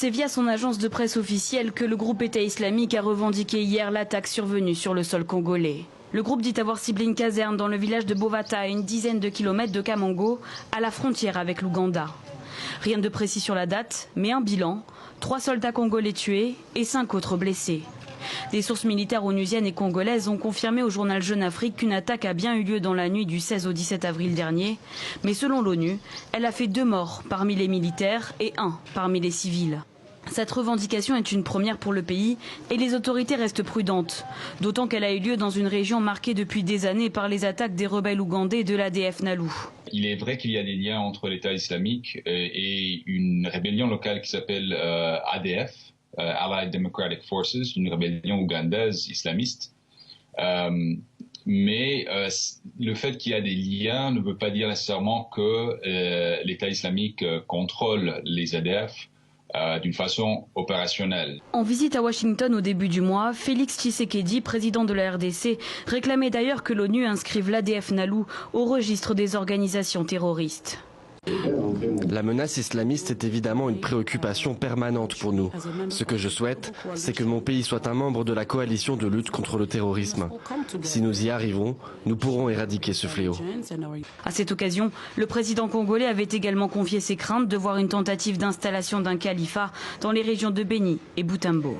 C'est via son agence de presse officielle que le groupe État islamique a revendiqué hier l'attaque survenue sur le sol congolais. Le groupe dit avoir ciblé une caserne dans le village de Bovata, à une dizaine de kilomètres de Kamango, à la frontière avec l'Ouganda. Rien de précis sur la date, mais un bilan, 3 soldats congolais tués et 5 autres blessés. Des sources militaires onusiennes et congolaises ont confirmé au journal Jeune Afrique qu'une attaque a bien eu lieu dans la nuit du 16 au 17 avril dernier. Mais selon l'ONU, elle a fait 2 morts parmi les militaires et 1 parmi les civils. Cette revendication est une première pour le pays et les autorités restent prudentes. D'autant qu'elle a eu lieu dans une région marquée depuis des années par les attaques des rebelles ougandais de l'ADF NALU. Il est vrai qu'il y a des liens entre l'État islamique et une rébellion locale qui s'appelle ADF. Allied Democratic Forces, une rébellion ougandaise islamiste. Mais le fait qu'il y a des liens ne veut pas dire nécessairement que l'État islamique contrôle les ADF d'une façon opérationnelle. En visite à Washington au début du mois, Félix Tshisekedi, président de la RDC, réclamait d'ailleurs que l'ONU inscrive l'ADF NALU au registre des organisations terroristes. La menace islamiste est évidemment une préoccupation permanente pour nous. Ce que je souhaite, c'est que mon pays soit un membre de la coalition de lutte contre le terrorisme. Si nous y arrivons, nous pourrons éradiquer ce fléau. À cette occasion, le président congolais avait également confié ses craintes de voir une tentative d'installation d'un califat dans les régions de Béni et Butembo.